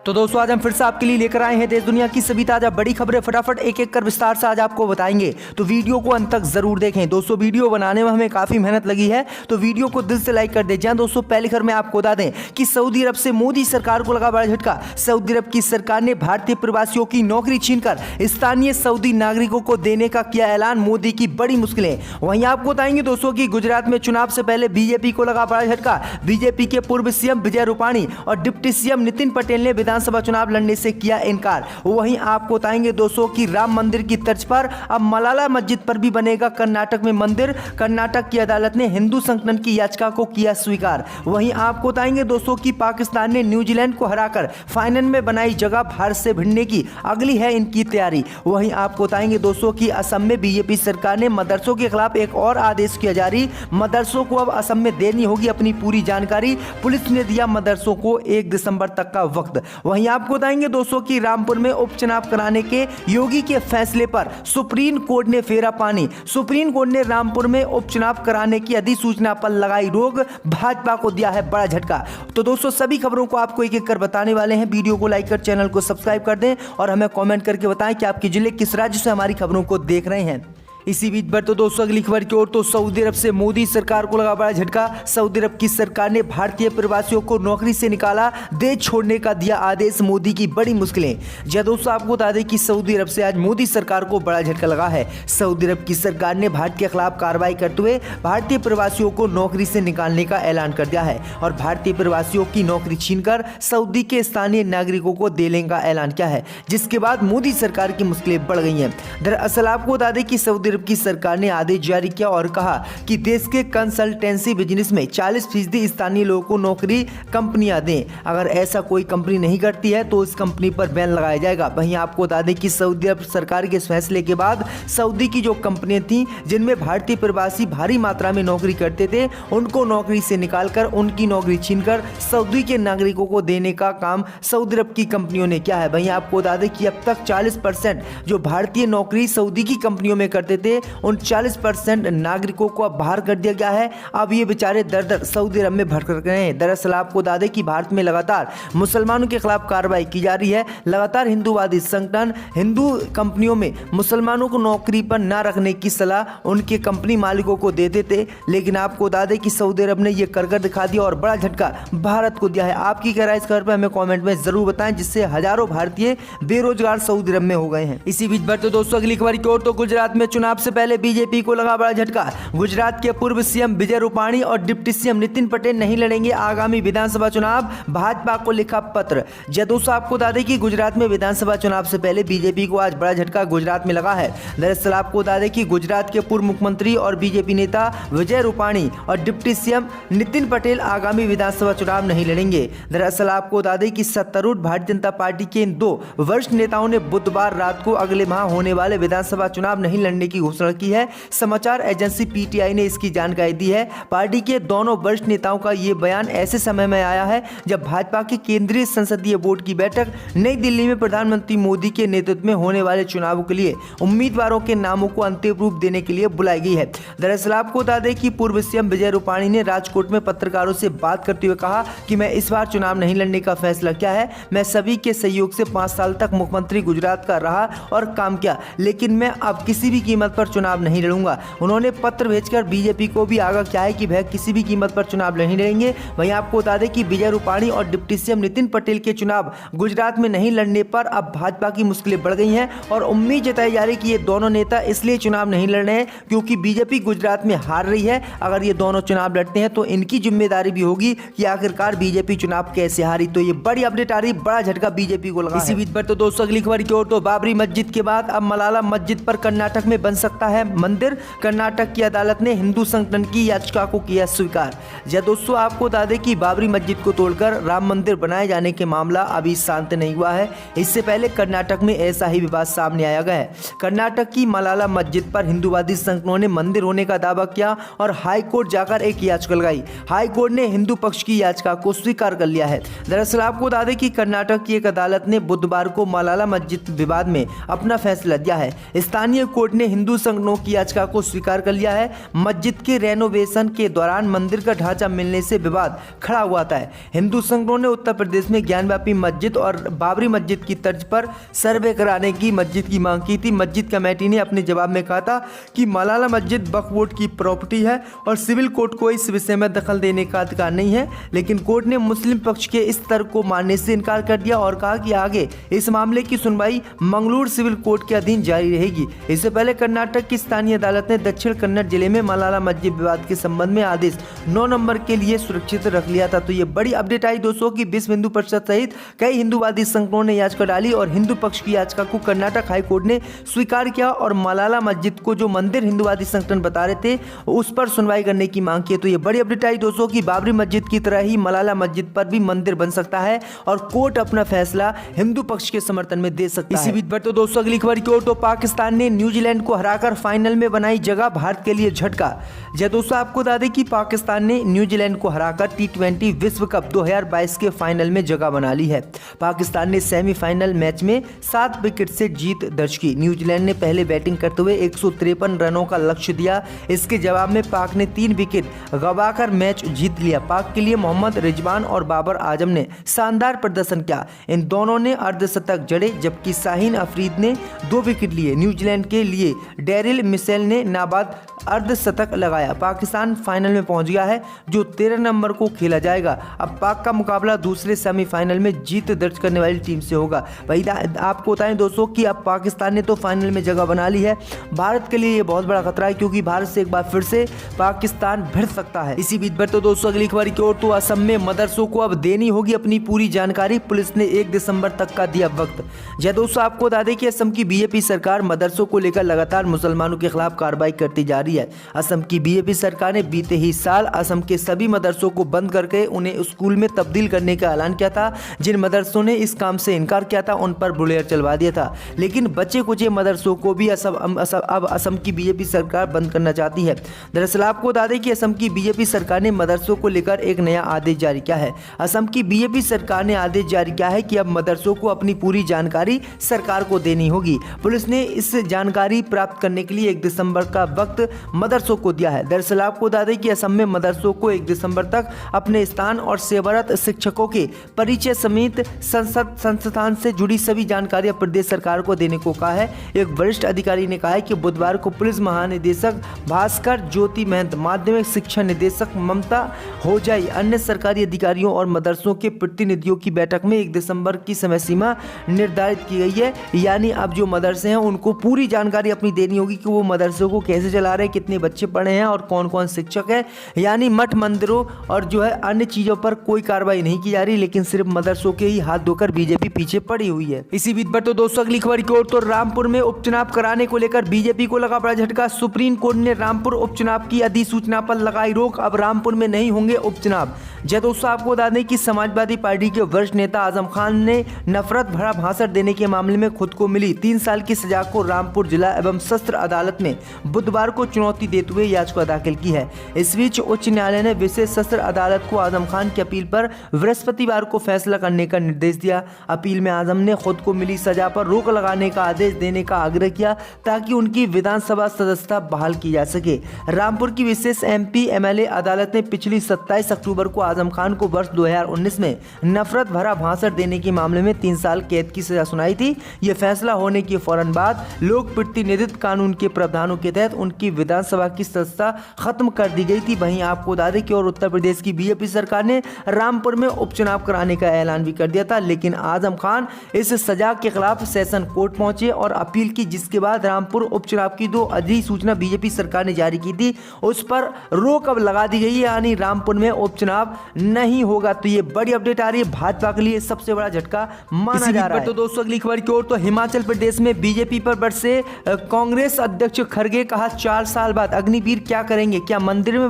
तो दोस्तों आज हम फिर से आपके लिए लेकर आए हैं देश दुनिया की सभी ताजा बड़ी खबरें। फटाफट एक एक कर विस्तार से आज आपको बताएंगे, तो वीडियो को अंत तक जरूर देखें। दोस्तों वीडियो बनाने में हमें काफी मेहनत लगी है, तो वीडियो को दिल से लाइक कर दें। जहां दोस्तों पहली खबर में आपको बता दें कि सऊदी अरब से मोदी सरकार को लगा बड़ा झटका। सऊदी अरब की सरकार ने भारतीय प्रवासियों की नौकरी छीनकर स्थानीय सऊदी नागरिकों को देने का किया ऐलान। मोदी की बड़ी मुश्किलें। वहीं आपको बताएंगे दोस्तों की गुजरात में चुनाव से पहले बीजेपी को लगा बड़ा झटका। बीजेपी के पूर्व सीएम विजय रूपाणी और डिप्टी सीएम नितिन पटेल ने विधानसभा चुनाव लड़ने से किया इनकार। वहीं आपको बताएंगे दोस्तों कि राम मंदिर की तर्ज पर अब मलाला मस्जिद पर भी बनेगा कर्नाटक में मंदिर। कर्नाटक की अदालत ने हिंदू संगठन की याचिका को किया स्वीकार। वहीं आपको बताएंगे दोस्तों कि पाकिस्तान ने न्यूजीलैंड को हराकर फाइनल में बनाई जगह भारत से भिड़ने की, अगली है इनकी तैयारी। वहीं आपको बताएंगे दोस्तों कि असम में बीजेपी सरकार ने मदरसों के खिलाफ एक और आदेश किया जारी। मदरसों को अब असम में देनी होगी अपनी पूरी जानकारी। पुलिस ने दिया मदरसों को 1 दिसंबर तक का वक्त। वहीं आपको बताएंगे दोस्तों कि रामपुर में उपचुनाव कराने के योगी के फैसले पर सुप्रीम कोर्ट ने फेरा पानी। सुप्रीम कोर्ट ने रामपुर में उपचुनाव कराने की अधिसूचना पर लगाई रोक। भाजपा को दिया है बड़ा झटका। तो दोस्तों सभी खबरों को आपको एक एक कर बताने वाले हैं। वीडियो को लाइक कर चैनल को सब्सक्राइब कर दें और हमें कमेंट करके बताएं कि आपके जिले किस राज्य से हमारी खबरों को देख रहे हैं। इसी बीच बढ़ तो दोस्तों अगली खबर की ओर, तो सऊदी अरब से मोदी सरकार को लगा बड़ा झटका। सऊदी अरब की सरकार ने भारतीय प्रवासियों को नौकरी से निकाला, देश छोड़ने का दिया आदेश। मोदी की बड़ी मुश्किलें। जी दोस्तों आपको बता दें कि सऊदी अरब से आज मोदी सरकार को बड़ा झटका लगा है। सऊदी अरब की सरकार ने भारत के खिलाफ कार्रवाई करते हुए भारतीय प्रवासियों को नौकरी से निकालने का ऐलान कर दिया है और भारतीय प्रवासियों की नौकरी छीनकर सऊदी के स्थानीय नागरिकों को देने का ऐलान किया है, जिसके बाद मोदी सरकार की मुश्किलें बढ़ गई हैं। दरअसल आपको बता दें कि सऊदी की सरकार ने आदेश जारी किया और कहा कि देश के कंसल्टेंसी बिजनेस में 40% स्थानीय लोगों को नौकरी कंपनियां दें। अगर ऐसा कोई कंपनी नहीं करती है तो इस कंपनी पर बैन लगाया जाएगा। वहीं आपको बता दें कि सऊदी अरब सरकार के फैसले के बाद सऊदी की जो कंपनियां थीं जिनमें भारतीय प्रवासी भारी मात्रा में नौकरी करते थे, उनको नौकरी से निकालकर उनकी नौकरी छीनकर सऊदी के नागरिकों को देने का काम सऊदी अरब की कंपनियों ने किया है। वहीं आपको बता दें कि अब तक 40% जो भारतीय नौकरी सऊदी की कंपनियों में करते थे, उन 40% नागरिकों को अब बाहर कर दिया गया है। अब ये बेचारे दर दर सऊदी अरब में भटक रहे हैं। दरअसल आपको बता दें कि भारत में लगातार मुसलमानों के खिलाफ कार्रवाई की जा रही है। लगातार हिंदूवादी संगठन हिंदू कंपनियों में मुसलमानों को नौकरी पर न रखने की सलाह उनके कंपनी मालिकों को देते थे, लेकिन आपको बता दें कि सऊदी अरब ने यह कर दिखा दिया और बड़ा झटका भारत को दिया है। आपकी क्या राय इस खबर पर हमें कमेंट में जरूर बताएं, जिससे हजारों भारतीय बेरोजगार सऊदी अरब में हो गए हैं। इसी बीच बढ़ते दोस्तों अगली खबर की ओर, तो गुजरात में चुनाव से पहले बीजेपी को लगा बड़ा झटका। गुजरात के पूर्व सीएम विजय रूपाणी और डिप्टी सीएम नितिन पटेल नहीं लड़ेंगे आगामी विधानसभा चुनाव, भाजपा को लिखा पत्र। दोस्तों आपको बता दें कि गुजरात में विधानसभा चुनाव से पहले बीजेपी को आज बड़ा झटका गुजरात में लगा है। दरअसल आपको बता दें कि गुजरात के पूर्व मुख्यमंत्री और बीजेपी नेता विजय रूपाणी और डिप्टी सीएम नितिन पटेल आगामी विधानसभा चुनाव नहीं लड़ेंगे। दरअसल आपको बता दें कि सत्तारूढ़ भारतीय जनता पार्टी के इन 2 वरिष्ठ नेताओं ने बुधवार रात को अगले माह होने वाले विधानसभा चुनाव नहीं लड़ने की घोषणा की है। समाचार एजेंसी पीटीआई ने इसकी जानकारी दी है। पार्टी के दोनों वरिष्ठ नेताओं का यह बयान ऐसे समय में आया है जब भाजपा के केंद्रीय संसदीय बोर्ड की बैठक नई दिल्ली में प्रधानमंत्री मोदी के नेतृत्व में होने वाले चुनावों के लिए उम्मीदवारों के नामों को अंतिम रूप देने के लिए बुलाई गई है। दरअसल आपको बता दें कि पूर्व सीएम विजय रूपाणी ने राजकोट में पत्रकारों से बात करते हुए कहा कि मैं इस बार चुनाव नहीं लड़ने का फैसला किया है। मैं सभी के सहयोग से 5 साल तक मुख्यमंत्री गुजरात का रहा और काम किया, लेकिन मैं अब किसी भी कीमत पर चुनाव नहीं लड़ूंगा। उन्होंने पत्र भेजकर बीजेपी को भी आगाह किया है कि वह किसी भी कीमत पर चुनाव नहीं लड़ेंगे। वहीं आपको बता दें कि विजय रूपाणी और डिप्टी सीएम नितिन पटेल के चुनाव गुजरात में नहीं लड़ने पर अब भाजपा की मुश्किलें बढ़ गई हैं और उम्मीद जताई जा रही है कि ये दोनों नेता इसलिए चुनाव नहीं लड़ रहे हैं क्योंकि बीजेपी गुजरात में हार रही है। अगर ये दोनों चुनाव लड़ते हैं तो इनकी जिम्मेदारी भी होगी कि आखिरकार बीजेपी चुनाव कैसे हारी। तो ये बड़ी अपडेट आ रही, बड़ा झटका बीजेपी को लगा। इसी बीच पर तो दोस्तों अगली खबर की ओर, तो बाबरी मस्जिद के बाद अब मलाला मस्जिद पर कर्नाटक में बन सकता है मंदिर। कर्नाटक की अदालत ने हिंदू संगठन की याचिका को किया स्वीकार। दोस्तों आपको बता दें कि बाबरी मस्जिद को तोड़कर राम मंदिर बनाए जाने के मामला अभी शांत नहीं हुआ है। इससे पहले कर्नाटक में ऐसा ही विवाद सामने आया गया है। कर्नाटक की मलाला मस्जिद पर हिंदूवादी संगठनों ने मंदिर होने का दावा किया और हाई कोर्ट जाकर एक याचिका लगाई। हाई कोर्ट ने हिंदू पक्ष की याचिका को स्वीकार कर लिया है। दरअसल आपको बता दें कि कर्नाटक की एक अदालत ने बुधवार को मलाला मस्जिद विवाद में अपना फैसला दिया है। स्थानीय कोर्ट ने हिंदू संगठनों की याचिका को स्वीकार कर लिया है। मस्जिद के रेनोवेशन के दौरान मंदिर का ढांचा मिलने से विवाद खड़ा हुआ था। हिंदू संगठनों ने उत्तर प्रदेश में ज्ञानव्यापी मस्जिद और बाबरी मस्जिद की तर्ज पर सर्वे कराने की मस्जिद की मांग की थी। मस्जिद कमेटी ने अपने जवाब में कहा था कि मलाला मस्जिद वक्फ बोर्ड की प्रॉपर्टी है और सिविल कोर्ट को इस विषय में दखल देने का अधिकार नहीं है, लेकिन कोर्ट ने मुस्लिम पक्ष के इस तर्क को मानने से इनकार कर दिया और कहा कि आगे इस मामले की सुनवाई मंगलूर सिविल कोर्ट के अधीन जारी रहेगी। इससे पहले कर्नाटक की स्थानीय अदालत ने दक्षिण कन्नड़ जिले में मलाला मस्जिद विवाद के संबंध में आदेश 9 नवंबर के लिए सुरक्षित रख लिया था। तो ये बड़ी अपडेट आई दोस्तों कि विश्व हिंदू परिषद सहित कई हिंदूवादी संगठनों ने याचिका डाली और हिंदू पक्ष की याचिका को कर्नाटक हाई कोर्ट ने स्वीकार किया और मलाला मस्जिद को जो मंदिर हिंदूवादी संगठन बता रहे थे उस पर सुनवाई करने की मांग की। तो ये बड़ी अपडेट आई दोस्तों कि बाबरी मस्जिद की तरह ही मलाला मस्जिद पर भी मंदिर बन सकता है और कोर्ट अपना फैसला हिंदू पक्ष के समर्थन में दे सकता है। इसी बीच पर तो दोस्तों अगली खबर की ओर, तो पाकिस्तान ने न्यूजीलैंड को हराकर फाइनल में बनाई जगह, भारत के लिए झटका। जय दोस्तों, आपको बता दें कि पाकिस्तान ने न्यूजीलैंड को हराकर T20 विश्व कप 2022 के फाइनल में जगह बना ली है। पाकिस्तान ने सेमीफाइनल मैच में 7 विकेट से जीत दर्ज की। न्यूजीलैंड ने पहले बैटिंग करते हुए 153 रनों का लक्ष्य दिया। इसके जवाब में पाक ने 3 विकेट गंवाकर मैच जीत लिया। पाक के लिए मोहम्मद रिजवान और बाबर आजम ने शानदार प्रदर्शन किया। इन दोनों ने अर्धशतक जड़े जबकि शाहीन अफरीदी ने 2 विकेट लिए। न्यूजीलैंड के लिए डेरिल मिशेल ने नाबाद अर्धशतक लगाया। पाकिस्तान फाइनल में पहुंच गया है जो 13 नवंबर को खेला जाएगा। अब पाक का मुकाबला दूसरे सेमीफाइनल में जीत दर्ज करने वाली टीम से होगा। वही आपको बताएं दोस्तों कि अब पाकिस्तान ने तो फाइनल में जगह बना ली है। भारत के लिए ये बहुत बड़ा खतरा है क्योंकि भारत से एक बार फिर से पाकिस्तान भिड़ सकता है। इसी बीच पर तो दोस्तों अगली खबर की ओर, तो असम में मदरसों को अब देनी होगी अपनी पूरी जानकारी। पुलिस ने 1 दिसंबर तक का दिया वक्त। जय दोस्तों, आपको बता दें कि असम की बीजेपी सरकार मदरसों को लेकर लगातार मुसलमानों के खिलाफ कार्रवाई करती जा रही है। असम की बीजेपी सरकार ने बीते ही साल असम के सभी मदरसों को बंद करके उन्हें स्कूल में तब्दील करने का ऐलान किया था। जिन मदरसों ने इस काम से इनकार किया था उन पर बुलेट चलवा दिया था, लेकिन बचे कुछ मदरसों को भी अब असम की बीजेपी सरकार बंद करना चाहती है। दरअसल आपको बता दें कि असम की बीजेपी सरकार ने मदरसों को लेकर एक नया आदेश जारी किया है। असम की बीजेपी सरकार ने आदेश जारी किया है कि अब मदरसों को अपनी पूरी जानकारी सरकार को देनी होगी। पुलिस ने इस जानकारी प्राप्त करने के लिए 1 दिसंबर का वक्त मदरसों को दिया है। दरअसल आपको बता दें कि असम में मदरसों को 1 दिसंबर तक अपने स्थान और सेवारत शिक्षकों के परिचय समेत संस्थान से जुड़ी सभी जानकारियां प्रदेश सरकार को देने को कहा है। एक वरिष्ठ अधिकारी ने कहा है कि बुधवार को पुलिस महानिदेशक भास्कर ज्योति महंत, माध्यमिक शिक्षा निदेशक ममता होजाई, अन्य सरकारी अधिकारियों और मदरसों के प्रतिनिधियों की बैठक में 1 दिसंबर की समय सीमा निर्धारित की गई है। यानी अब जो मदरसे हैं उनको पूरी जानकारी अपनी देनी होगी कि वो मदरसों को कैसे चला रहे हैं, कितने बच्चे पढ़े हैं और कौन कौन शिक्षक है। यानी मठ मंदिरों और जो है अन्य चीजों पर कोई कार्रवाई नहीं की जा रही, लेकिन सिर्फ मदरसों के ही हाथ धोकर बीजेपी पीछे पड़ी हुई है। इसी बीच पर तो दोस्तों अगली खबर की ओर, तो रामपुर में उपचुनाव कराने को लेकर बीजेपी को लगा बड़ा झटका। सुप्रीम कोर्ट ने रामपुर उपचुनाव की अधिसूचना पर लगाई रोक। अब रामपुर में नहीं होंगे उपचुनाव। जय दोस्तों, आपको बता दें कि समाजवादी पार्टी के वरिष्ठ नेता आजम खान ने नफरत भरा भाषण देने के मामले में खुद को मिली 3 साल की सजा को रामपुर जिला एवं सत्र अदालत में बुधवार को चुनौती देते हुए याचिका दाखिल की है। इस बीच उच्च न्यायालय ने विशेष सत्र अदालत को आजम खान की अपील पर बृहस्पतिवार को फैसला करने का निर्देश दिया। अपील में आजम ने खुद को मिली सजा पर रोक लगाने का आदेश देने का आग्रह किया ताकि उनकी विधानसभा सदस्यता बहाल की जा सके। रामपुर की विशेष MP MLA अदालत ने पिछली 27 अक्टूबर को आजम खान को वर्ष 2019 में नफरत भरा भाषण देने के मामले में 3 साल कैद की सजा सुनाई थी। यह फैसला होने के फौरन बाद लोक प्रतिनिधित्व कानून के प्रावधानों के तहत उनकी विधानसभा की सदस्यता खत्म कर दी गई थी। वहीं आपको बता दें कि और उत्तर प्रदेश की बीजेपी सरकार ने रामपुर में उपचुनाव कराने का ऐलान भी कर दिया था, लेकिन आजम खान इस सजा के खिलाफ सेशन कोर्ट पहुंचे और अपील की, जिसके बाद रामपुर उपचुनाव की 2 अधिसूचना बीजेपी सरकार ने जारी की थी, उस पर रोक अब लगा दी गई है। यानी रामपुर में उपचुनाव नहीं होगा। तो ये बड़ी अपडेट आ रही है, भाजपा के लिए सबसे बड़ा झटका माना जा रहा है। तो दोस्तों अगली खबर की ओर, तो हिमाचल प्रदेश में बीजेपी पर बरसे कांग्रेस अध्यक्ष खड़गे, कहा 4 साल बाद अग्निवीर क्या करेंगे, क्या मंदिर में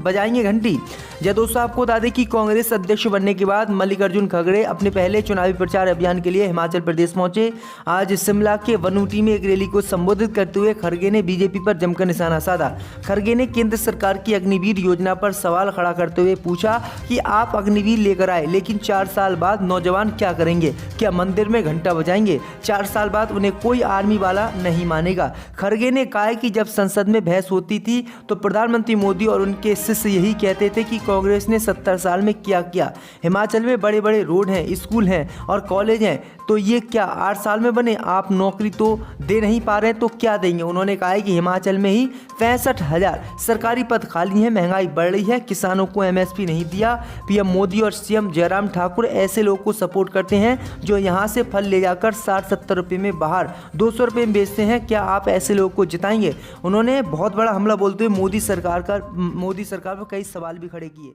बजाएंगे घंटी। जय दोस्तों, आपको बता दें कि कांग्रेस अध्यक्ष बनने के बाद मल्लिकार्जुन खड़गे अपने पहले चुनावी प्रचार अभियान के लिए हिमाचल प्रदेश पहुंचे। आज शिमला के वनूटी में एक रैली को संबोधित करते हुए खड़गे ने बीजेपी पर जमकर निशाना साधा। खड़गे ने केंद्र सरकार की अग्निवीर योजना पर सवाल खड़ा करते हुए पूछा कि आप अग्निवीर लेकर आए, लेकिन 4 साल बाद नौजवान क्या करेंगे, क्या मंदिर में घंटा बजाएंगे। 4 साल बाद उन्हें कोई आर्मी वाला नहीं मानेगा। खड़गे ने कहा है कि जब संसद में बहस होती थी तो प्रधानमंत्री मोदी और उनके शिष्य यही कहते थे कि कांग्रेस ने 70 साल में क्या किया। हिमाचल में बड़े बड़े रोड हैं, स्कूल हैं और कॉलेज हैं, तो ये क्या 8 साल में बने? आप नौकरी तो दे नहीं पा रहे तो क्या देंगे? उन्होंने कहा है कि हिमाचल में ही 65,000 सरकारी पद खाली हैं, महंगाई बढ़ रही है, किसानों को एमएसपी नहीं दिया। पीएम मोदी और सीएम जयराम ठाकुर ऐसे लोगों को सपोर्ट करते हैं जो यहाँ से फल ले जाकर 60-70 रुपये में बाहर 200 रुपये में बेचते हैं। क्या आप ऐसे लोगों को जिताएंगे? उन्होंने बहुत बड़ा हमला बोलते हुए मोदी सरकार पर कई सवाल भी खड़े किए।